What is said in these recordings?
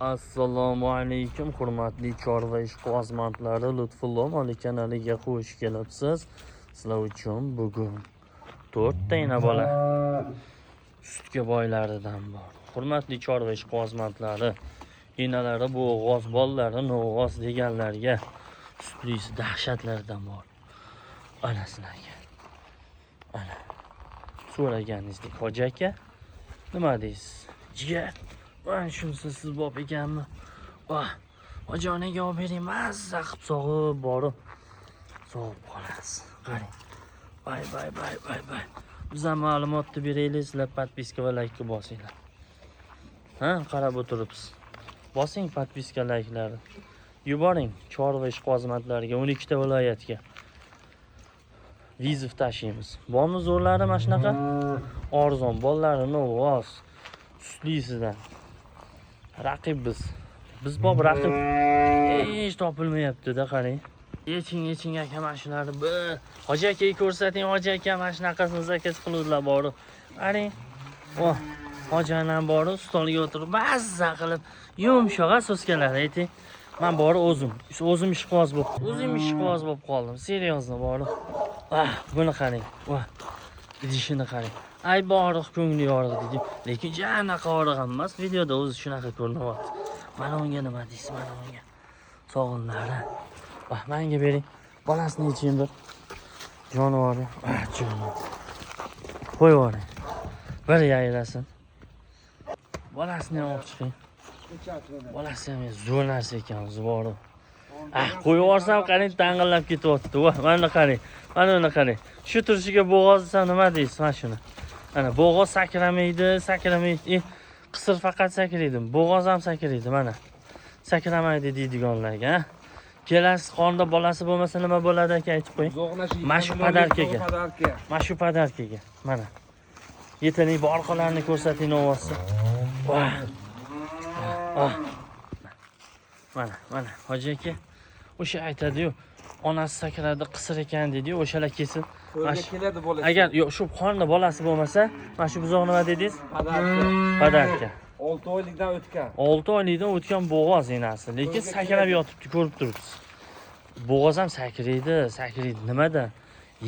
Assalomu alaykum, hurmatli chorva ishqibozlari, Lutfullo Moli kanaliga xush kelibsiz. Sizlar uchun bugun 4 ta bola sutga boylaridan bor. Hurmatli chorva ishqibozlari, enalari bo'g'oz bolalari, no'g'oz deganlarga sutlisi dahshatlardan bor. Ana sizlarga. Ana. So'raganingizdek, hoji aka, nima deysiz? Jigar, mana shunisi siz bop ekanmi? Voh, hojonaga olib bering, mazza qilib sog'ib borib sog'ib qolasiz. Qarang. Bay. Biz ham ma'lumotni beraylik, sizlar podpiska va like bosinglar. Ha, qarab o'tiribsiz. Bosing podpiska, like'larni. Yuboring chorva ishqibozlariga 12 ta viloyatga. Vizov tashiymiz. Bormi zo'rlari mana shunaqa? Arzon bolalarini o'g'oz sutlisidan. Raqib biz. Biz bob raqib hech topilmayapti-da, qarang. Yeching aka mana shularni bir hoji akaga ko'rsating, hoji aka mana shunaqasini zakaz qiluvdilar borib. Qarang. Oh, hoji anam borib stolga o'tirib mazza qilib yumshoq so'skalar ayting. Men borib o'zim ishqiboz bo'lib qoldim. Seriyozno borib. Buni qarang. Idishini qarang. Ay boriq ko'ngli yorug' dedi. Lekin janaqa oriq emas, videoda o'zi shunaqa ko'rinyapti. Mana unga nima deysiz, mana unga. Sog'inlari. Menga bering. Bolasini yeching bir. Jonivori. Jonivor. Qo'yib yuboring. Bir yayrasin. Bolasini ham olib chiqing. Bolasi ham zo'r narsa ekan, zuborib. Qo'yib yuborsam qarang, tang'illab ketyapti. Mana qarang. Mana uni qarang. Shu turishiga bo'g'oz desam nima deysiz mana shuni? Ana bo'g'oz sakramaydi. Qisir faqat sakraydi. Bo'g'oz ham sakraydi mana. Sakramaydi deydiganlarga, kelasi qonda bolasi bo'lmasa nima bo'ladi aka, aytib qo'ying. Mashu padarkaga. Mashu padarkaga. Mana. Yetaning orqalarini ko'rsating ovozsi. Mana hoji aka o'sha aytadi-yu, onasi sakradi, qisir ekan dedi-yu, o'shalar kesib. Keladi bolasi. Agar yo'q, shu qonda bolasi bo'lmasa, mana shu buzoq nima dedingiz? Padarka. 6 oylikdan o'tgan. 6 oylikdan o'tgan bo'g'oz enasi, lekin sakrab yotibdi, ko'rib turibsiz. Bo'g'oz ham sakraydi. Nimada?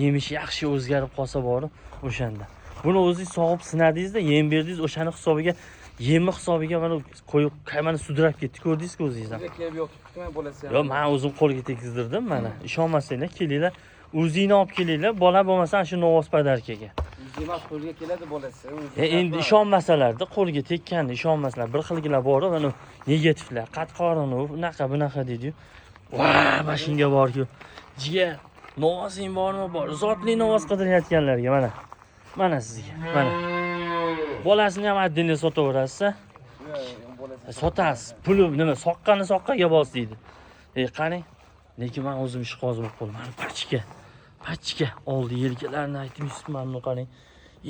Yemish yaxshi o'zgarib qolsa borib o'shanda. Buni o'zingiz sog'ib sinadingiz-da, yem berdingiz, o'shani hisobiga, yemi hisobiga mana qo'yib, qaymani sudrab ketdi, ko'rdingizku o'zingiz ham. Kelib yotibdi bolasi ham. Yo'q, men o'zim qo'lga tegizdirdim mana. Ishonmasanglar, kelinglar, o'zingni olib kelinglar, bola bo'lmasa shu novoz padarkaga. O'zingiz qo'lga keladi bolasi. Endi ishonmasalarda, qo'lga tekkanini ishonmasalar, bir xilgilar bor, mana negativlar, qatqorini, bunaqa deydi-yu. Mana shunga bor-ku. Jigar, novozing bormi? Bor. Zotli novoz qidirayotganlarga mana. Mana sizga. Mana. Bolasini ham addinga sotaverasiz. Sotasiz. Puli nima? Soqqani soqqaga bos deydi. Qarang. Lekin men o'zim ishqiboz bo'lib qoldim. Pachka oldi yelkalarni aytmaysiz, mana qarang.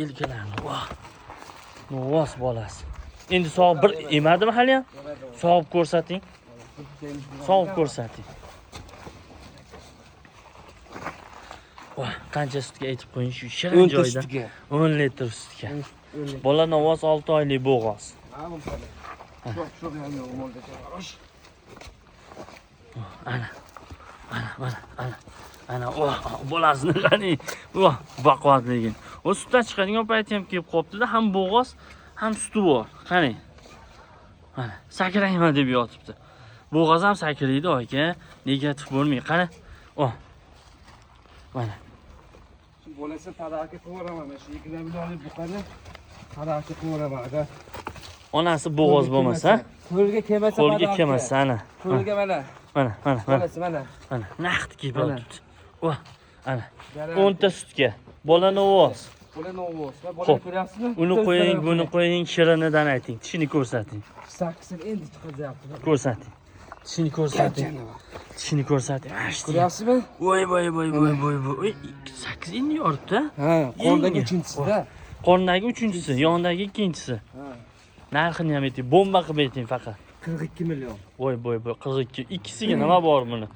Yelkalarni. Novoz bolasi. Endi sog' bir emadimi hali ham? Sog'ib ko'rsating. Qancha sutga aytib qo'ying shu shirin joyda. 10 litr sutga. Bola novoz 6 oylik bo'g'oz. Ana, bolasini qarang. Baquvvatligin. O sutdan chiqadigan payti ham kelib qopti-da, ham bo'g'oz, ham suti bor. Qarang. Mana, sakrayman deb yotibdi. Bo'g'oz ham sakraydi aka, negativ bo'lmay. Qara. Mana. Bolasi padarka qo'raman, shu 2 millionlik buqani padarka qo'raman aka. Onasi bo'g'oz bo'lmasa, qo'lga kelmasa, ana. Qo'lga mana. Bolasi mana. Mana, naqd kelib yotibdi. Ana. 10 ta sutga. Bola novoz. Bola ko'ryapsizmi? Uni qo'ying, buni qo'ying, shirinidan ayting. Tishini ko'rsating. Saksini endi chiqaryapti. Ko'rsating. Tishini ko'rsating. Ko'ryapsizmi? Voy. 8 endi yoribdi. Qondagi 3-chisi-da. Qondagi 3-chisi, yondagi 2-chisi. Narxini ham ayting, bomba qilib ayting faqat. 42 million. Voy, 42. Ikkisiga nima bor buni?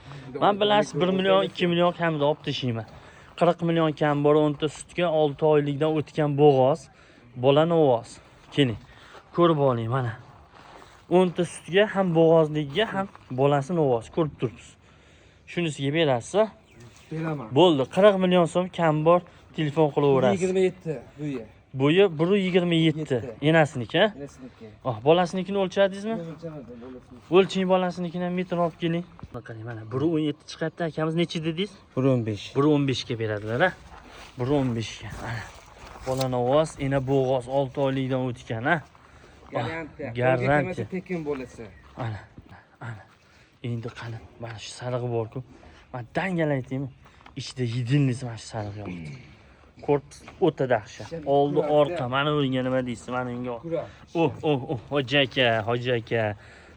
Men bilasiz 1 million, 2 million kamida olib tashiyman. 40 million kam bor 10 ta sutga 6 oylikdan o'tgan bo'g'oz, bola novoz. Keling, ko'rib oling mana. 10 ta sutga ham bo'g'ozligiga ham bolasini ovoz ko'rib turibsiz. Shunisiga berasiz. Beraman. Bo'ldi, 40 million so'm kam bor, telefon qilaverasiz. 27 bo'yi. Bo'yi 1.27. Enasiniki, ha? Nesiniki? Bolasinikini o'lchadingizmi? O'lchamadim, bo'lasini. O'lching bolasinikini ham metr olib keling. Qarang, mana 1.17 chiqadi. Akamiz necha dedingiz? 1.15. 1.15 ga beradilar, ha? 1.15 ga. Bolani ovoz, ena bo'g'oz 6 oylikdan o'tgan, ha? Garantiya. Garantiya. Tekin bo'lasa. Ana. Endi qani, mana shu sarig'i bor-ku. Men dangal aytaymi? Ichida yedinlisi mana shu sariq yotibdi. Korpus o'ta dahshat. Oldi, orqa, mana o'rniga nima deysiz? Mana unga. Hoji aka.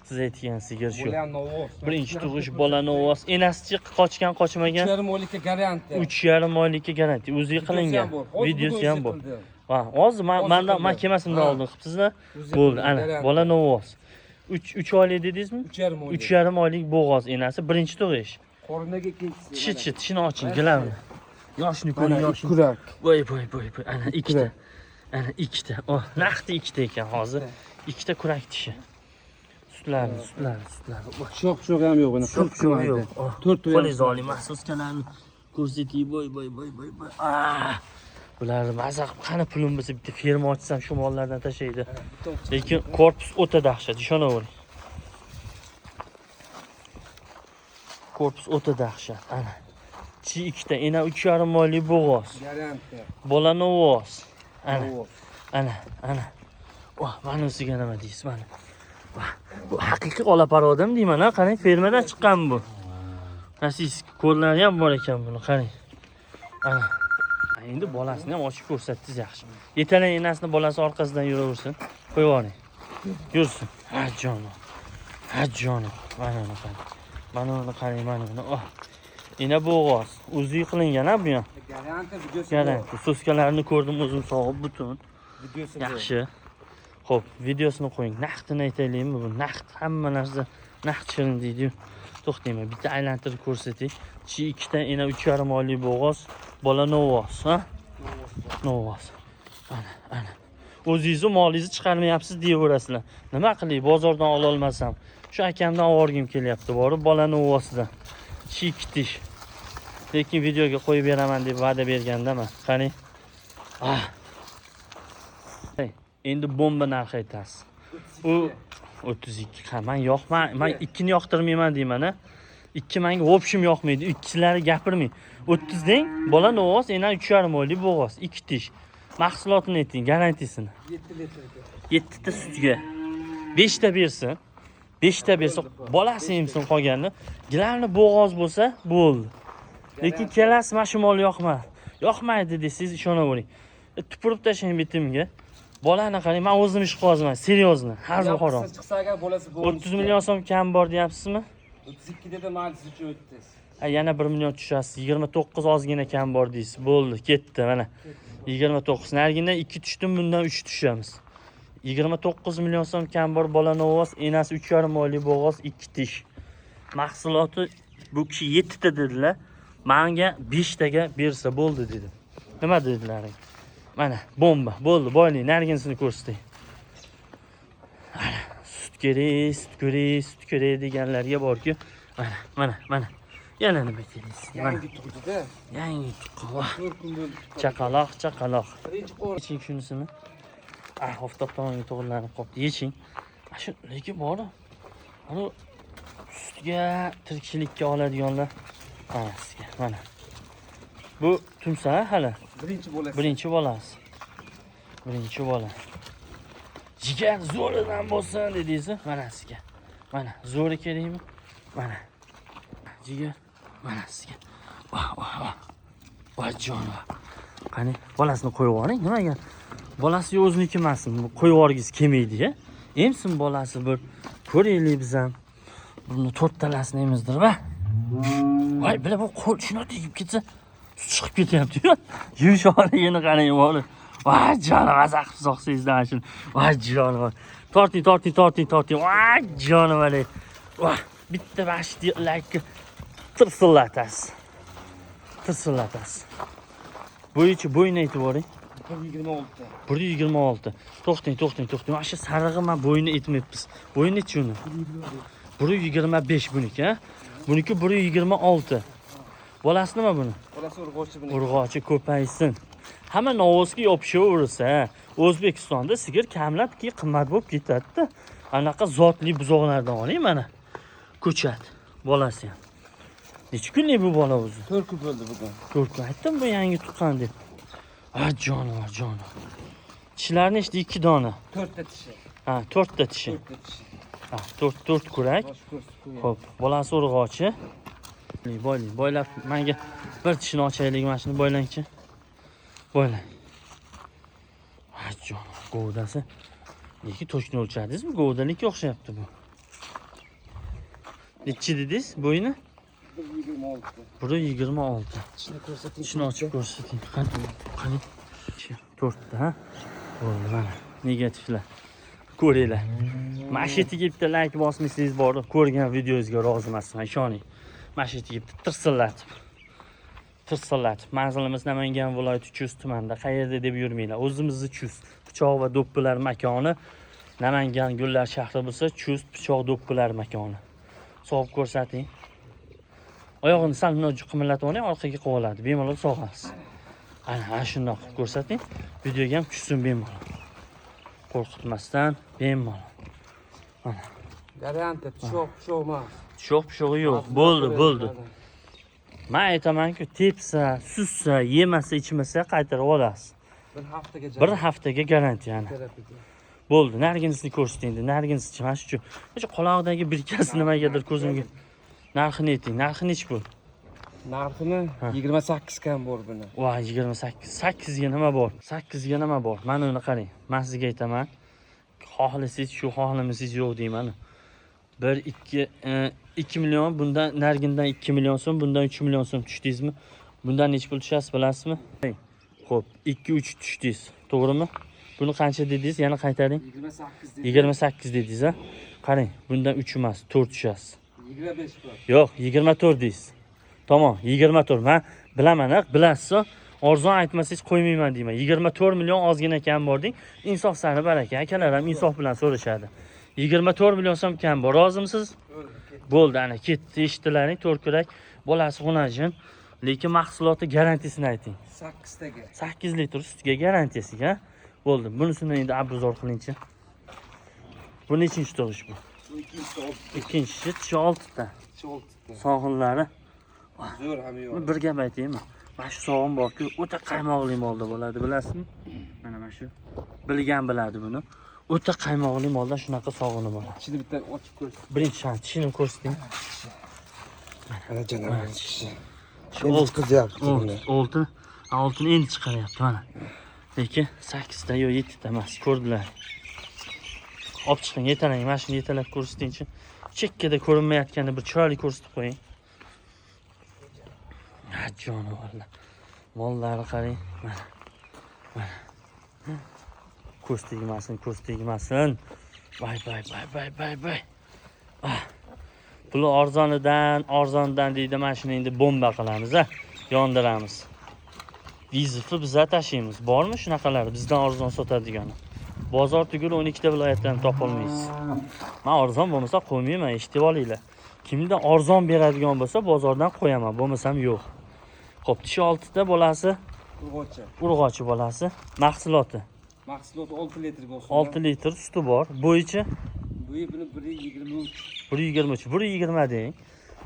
Siz aytgan sigir shu. Bola novoz. Birinchi tug'ish bola novoz. Enasichi qochgan, qochmagan. 3,5 oylikka garantiya. 3,5 oylikka garantiya. O'ziga qilingan. Videosi ham bor. Ha, hozir men kemasimdan oldim qilibsizlar. Bo'ldi, ana, bola novoz. 3 oylik dedingizmi? 3,5 oylik. 3,5 oylik bo'g'oz enasi, birinchi tug'ish. Qorindagi ikkinchisi. Tishini oching, gilamni. Yoshni ko'ring, yoshni. Kurak. Voy. Ana ikkita. Ana ikkita. Naqdi ikkita ekan hozir. Ikkita kurak tishi. Sutlari. Sho'x ham yo'q buni. Sho'x yo'q. 4 Qo'lingizni oling, mahsuskalarni ko'rsating. Voy. Bularni maza qilib qani pulim bo'lsa bitta ferma ochsam shu mollardan tashlaydi. Lekin korpus o'ta dahshat, ishonavering. Korpus o'ta dahshat. Ana. Chi ikkita, ena 3,5 oylik bo'g'oz. Garantiya. Bola novoz. Ana. Mana usiga nima deysiz, mana. Bu haqiqiy olaparodam deyman, ha, qarang, fermadan chiqqan bu. Nasiz ko'llari ham bor ekan buni, qarang. Ana. Endi bolasini ham ochib ko'rsatdingiz yaxshi. Yetalang enasini bolasi orqasidan yuraversin. Qo'yib yuboring. Yursin. Ha jonim. Mana uni qarang. Mana uni. Ena bo'g'oz. O'zi qilingan, ha, bu ham. Garantiya videosi. Garantiya. So'skalarini ko'rdim o'zim sog'ib butun. Videosi. Yaxshi. Xo'p, videosini qo'ying. Naqdini aytaylikmi bu? Naqd, hamma narsa naqd shirin deydi-yu. To'xtayman, bitta aylantirib ko'rsating. Chi ikkita, ena 3,5 oylik bo'g'oz, bola novoz, ha? Novoz. Ana. O'zingizni molingizni chiqarmayapsiz deyaverasizlar. Nima qilay, bozordan ola olmasam. Shu akamdan olgim kelyapti, borib bola novozdan. Chi ikkitish. Lekin videoga qo'yib beraman deb va'da bergandaman. Qarang. Endi bomba narxi aytasiz. U 32. Men 2 ni yoqtirmayman deyman, ha. 2 menga vobshim yoqmaydi. Ikkilari gapirmang. 30 deng, bola novoz, ena 3,5 oylik bo'g'oz, 2 tish. Mahsulotini ayting, garantiyasini. 7 litrga. 7 ta sutga 5 ta bersin. 5 ta bersa, bolasi emsin qolganini. Gilamni bo'g'oz bo'lsa, bo'ldi. Lekin kelasi mana shu mol yoqmaydi desangiz ishonavering. Tupurib tashlang bitimga. Bolani qarang, men o'zim ish qilaman, seryozni, har bir harom. Chiqsa agar bolasi 30 million so'm kam bor deyapsizmi? 32 dedi, majlis uchun o'tdingiz. Yana 1 million tushasiz. 29 ozgina kam bor deysiz. Bo'ldi, ketdi mana. 29. Narigidan 2 tushdim, bundan 3 tushamiz. 29 million so'm kam bor, bola novoz, enasi 3,5 oylik bo'g'oz, 2 tish. Mahsuloti bu kishi 7 ta dedilar. Menga 5 taga bersa bo'ldi dedim. Nima dedilaring? Mana bomba. Bo'ldi, boylik, nariginsini ko'rsating. Sut kerak deganlarga borki, mana. Yana nima kerak? Yangi tug'di-da. Yangi tuqqan. 4 kun bo'ldi. Chaqaloq. Birinchi qo'l. Yeching shunisini. Oftob tomonga to'g'rilanib qolibdi. Yeching. Shu lekin bor. Ana sutga, tirikchilikka oladiganlar. Sizga mana. Bu tumsa hali. Birinchi bolasi. Birinchi bola. Jigar zo'ridan bo'lsin dedingiz, mana sizga. Mana zo'ri kerakmi? Mana. Jigar mana sizga. Voy jonivor. Qani, bolasini qo'yib yuboring, nimaga? Bolasi o'ziniki emasmi? Qo'yib yuborgingiz kelmaydi-ya. Emsin bolasi bir ko'raylik biz ham. Buni to'rttalasini emizdir va. Voy, bila bu qo'l shuni tegib ketsa, chiqib ketyapti-yu. Yumshoqligini qarang, bola. Voy jonivor, azaq soqsangizdan shuni. Voy jonivor. Torting. Voy jonivor. Voy, bitta bashtiqlarga tirsillatasiz. Bo'yicha bo'yni aytib yuboring. 126. 126. To'xtang. Mana shu sarig'i men bo'yni etmayapmiz. Bo'yni nechi uni? 125 buniki, ha? Buniki 126. Bolasi nima buni? Bolasi urg'ochi buni. Urg'ochi ko'paysin. Hamma novosga yopishaversa, O'zbekistonda sigir kamlabki qimmat bo'lib ketadi-da. Anaqa zotli buzoqlardan oling mana. Ko'chat. Bolasi ham. Necha kunlik bu bola o'zi? 4 kun bo'ldi bugun. 4 kun. Aytdim bu yangi tuqqan deb. Ha, jonivor. Tishlari nechta? 2 dona. 4 ta tishi. Ha, 4 ta tishi. 4 ta tishi. Ha, 4 kurak. Bosh ko'rsatib qo'ying. Xo'p, bolasi urg'ochi. Boylab, menga bir tishini ochaylik, mana shuni boylangchi. Boylang. Ha, jonivor, govdasi. Nega to'shni o'lchadingizmi? Govdalikka o'xshayapti bu. Nechi dedingiz bo'yni? 126. 126. Tishini ko'rsating. Tishini ochib ko'rsating. Qani. 4 ta, ha? Bo'ldi mana. Negativlar. Ko'ringlar. Mana shu yerga bitta like bosmasangiz bordi, ko'rgan videongizga rozi emasman, ishoning. Mana shu yerga bitta tirsillatib. Manzilimiz Namangan viloyati Chust tumanida. Qayerda deb yurmanglar. O'zimizni Chust, pichoq va do'ppilar makoni. Namangan Gullar shahri bo'lsa, Chust pichoq do'ppilar makoni. Sog'ib ko'rsating. Oyog'ini sal qimirlatib oling, orqaga qo'yiladi. Bemalol sog'asiz. Ana shundoq qilib ko'rsating. Videoga ham tushsin bemalol. Qo'rqitmasdan bemalol. Mana. Garantiya pishoq emas. Pishog'i yo'q. Bo'ldi. Men aytaman-ku, tepsa, sussa, yemasa, ichmasa qaytarib olasiz. Bir haftaga garantiya ana. Bo'ldi. Narginisni ko'rsating. Narginisi mana shu. O'sha quloqdagi birkasi nimagadir ko'zimga. Narxini ayting. Narxi nech bu? Narxini 28 kam bor buni. Voy, 28. 8 ga nima bor? 8 ga nima bor? Mana uni qarang. Men sizga aytaman. Xohlasangiz shu, xohlamasangiz yo'q deyman. 2 million, bundan nargindan 2 million so'm, bundan 3 million so'm tushdingizmi? Bundan nech pul tushasiz bilasizmi? Xo'p, 2-3 tushdingiz, to'g'rimi? Buni qancha dedingiz? Yana qaytaring. 28 dedim. 28 dedingiz, ha? Qarang, bundan 3 emas, 4 tushasiz. 25 bor. Yo'q, 24 deysiz. Tamam, 24. Men bilaman, bilasiz. Arzon aytmasangiz qo'ymayman deyman. 24 million ozgina kam bor deng. Insof sari baraka. Akalar ham insof bilan so'rashadi. 24 million so'm kam bor. Rozimisiz? Bo'ldi, ana ketdi, eshitdilaring, to'rkurak. Bolasi xunajin, lekin mahsuloti garantisini ayting. 8 taga. 8 litr sutiga garantiyasiga. Bo'ldi. Bunisini endi abruzor qilingchi. Bu nechinchi tug'ish bu? Bu Ikkinchisi tishi 6 ta. 6 ta. Sog'inlari. Zo'r ham yo'q. Bir gap aytaymi? Mana shu sog'in borku, o'ta qaymoqli molda bo'ladi, bilasizmi? Mana shu. Bilgan biladi buni. O'ta qaymoqli molda shunaqa sog'ini bor. Ichini bitta ochib ko'rsin. Birinchi shart tishini ko'rsating. Mana janob tishi. Shu Endi chiqyapti buni. oltini endi chiqaryapti mana. Lekin 8 ta yo 7 ta emas, ko'rdilar. Olib chiqing, yetalang, mana shuni yetalab ko'rsatingchi. Chekkada ko'rinmayotganini bir chiroyli ko'rsatib qo'ying. Ha, jonivorlar. Mollari qarang, mana. Ko'z tegmasin. Bay. Puli arzondan deydi, mana shuni endi bomba qilamiz, ha. Yondiramiz. Vizifni biz tashiymiz. Bormi shunaqalari bizdan arzon sotadigani? Bozor tugul 12 ta viloyatdan topolmaysiz. Men arzon bo'lmasa qo'ymayman, eshitib olinglar. Kimda arzon beradigan bo'lsa bozordan qo'yaman, bo'lmasam yo'q. Xo'p, tishi 6 ta bolasi urg'ochi bolasi. Mahsuloti 6 litr bo'lsin. 6 litr suti bor. Bo'yicha Bo'yi buni 123. 123, 120 deng.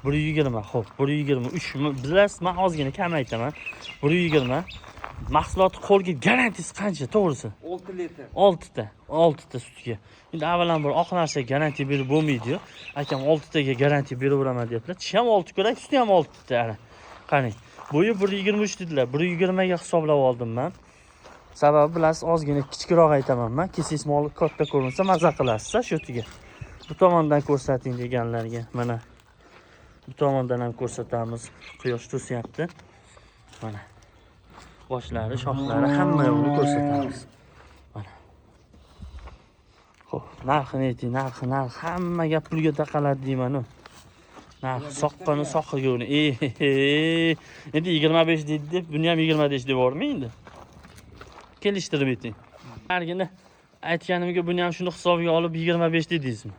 120, xo'p, 123. Bilasiz, men ozgina kam aytaman. 120. Mahsuloti qo'lga garantiyasi qancha, to'g'risi? 6 litr. 6 ta sutga. Endi avvalambor oq narsa garantiya berib bo'lmaydi-yu. Akam 6 taga garantiya beraveraman deyaptilar. Tishi ham 6 kerak, suti ham 6 ta. Qarang. Bo'yi 123 dedilar. 120 ga hisoblab oldim men. Sababi bilasiz, ozgina kichikroq aytaman men. Kesis mol katta ko'rinsa maza qilasiz, shu yerga. Bu tomondan ko'rsating deganlarga. Mana bu tomondan ham ko'rsatamiz. Quyosh to'syapti. Mana. Boshlari, shoxlari hamma yo'qni ko'rsatamiz. Mana. Xo'p, narxini ayting, narx hammaga pulga taqaladi deyman-ku. Narx soqqani soqqiga. Endi 25 deydi deb, buni ham 25 deb bormi endi? kelishtirib ayting. Hargina aytganimga buni ham shuni hisobga olib 25 dedingizmi?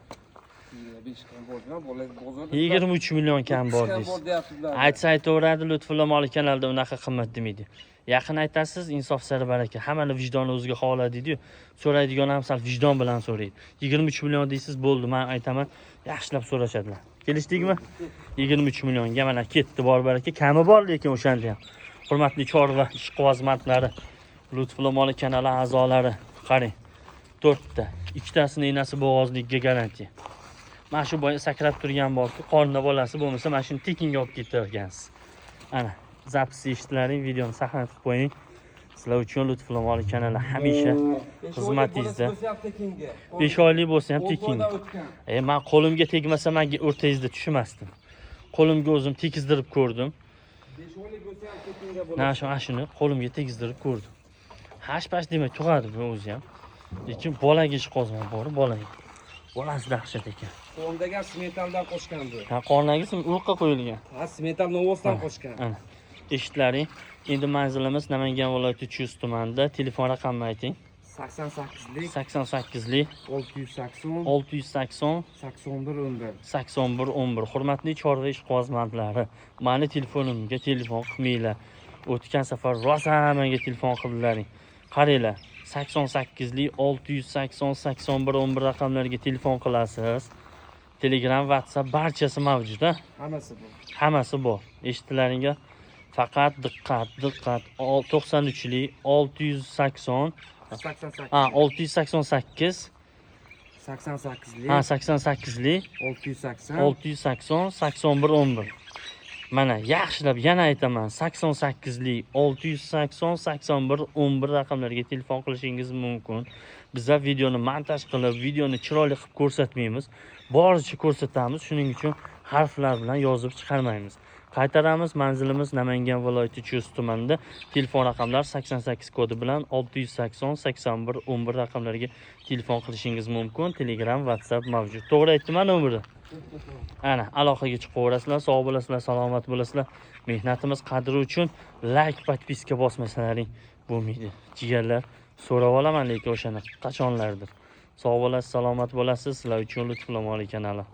5 kam bo'lgan, bozorda 23 million kam bor deysiz. bor deyapsizlar. Aytsa-aytaveradi, Lutfulla Moli kanalida unaqa qimmat demaydi. Yaqin aytasiz, insof sari baraka. Hammani vijdoni o'ziga xohlaydi-yu, so'raydigan ham sal vijdon bilan so'raydi. 23 million deysiz, bo'ldi, men aytaman, yaxshilab so'rashadilar. Kelishdikmi? 23 millionga mana ketdi, bor baraka. Kami bor lekin o'shanda ham. Hurmatli chorva ishqibozmandlari, Lutfulla Moli kanali a'zolari, qarang. 4 ta, 2 tasini enasi bo'g'ozlikka garantiya. Mana shu boya sakrab turgan borku, qornida bolasi bo'lmasa, mana shuni tekinga olib ketarkansiz. Ana, zapis eshitlaring, videoni saqlanib qo'ying. Sizlar uchun Lutfulla Moli kanali hamisha xizmatingizda. 5 oylik bo'lsa ham tekinga. Men qo'limga tegmasa, menga o'rtangizda tushmasdim. Qo'limga o'zim tekizdirib ko'rdim. 5 oylik bo'lsa ham tekinga bo'ladi. Mana shuni qo'limga tegizdirib ko'rdim. Hash-pash demay tug'adi bu o'zi ham. Lekin bolaga ish qozman bor, bolaga. Bolasi dahshat ekan. Qo'limdagi smetaldan qo'shgan bu. Ha, qornagisi urqqa qo'yilgan. Ha, smetal novosdan qo'shgan. Ana. Eshitlaring. Endi manzilimiz Namangan viloyati Chust tumanida. Telefon raqamini ayting. 88lik 88lik 680 680 81 81 Hurmatli chorva ishqibozmandlari, meni telefonimga telefon qilmanglar. O'tgan safar rosa menga telefon qildilaring. Qaranglar, 88lik 680 81 raqamlariga telefon qilasiz. Telegram, WhatsApp barchasi mavjud, ha? Hammasi bor. Hammasi bor. Eshitdilaringlar? Faqat diqqat. 93lik 680 88. ha 688 88lik ha 88lik 680 680 81 Mana yaxshilab yana aytaman, 88lik 680 81 raqamlariga telefon qilishingiz mumkin. Bizlar videoni montaj qilib, videoni chiroyli qilib ko'rsatmaymiz. Boricha ko'rsatamiz, shuning uchun harflar bilan yozib chiqarmaymiz. Qaytaramiz, manzilimiz Namangan viloyati Chust tumanida. Telefon raqamlar 88 kodi bilan 680 81 raqamlariga telefon qilishingiz mumkin. Telegram, WhatsApp mavjud. To'g'ri aytdim-a nomerni? Ana, aloqaga chiqaverasizlar, sog' bo'lasizlar, salomat bo'lasizlar. Mehnatimiz qadri uchun like, podpiska bosmasalaring bo'lmaydi. Jigarlar, so'rab olaman lekin o'shani qachonlardir. Sog' bo'lasiz, salomat bo'lasiz. Sizlar uchun Lutfulla Moli kanali.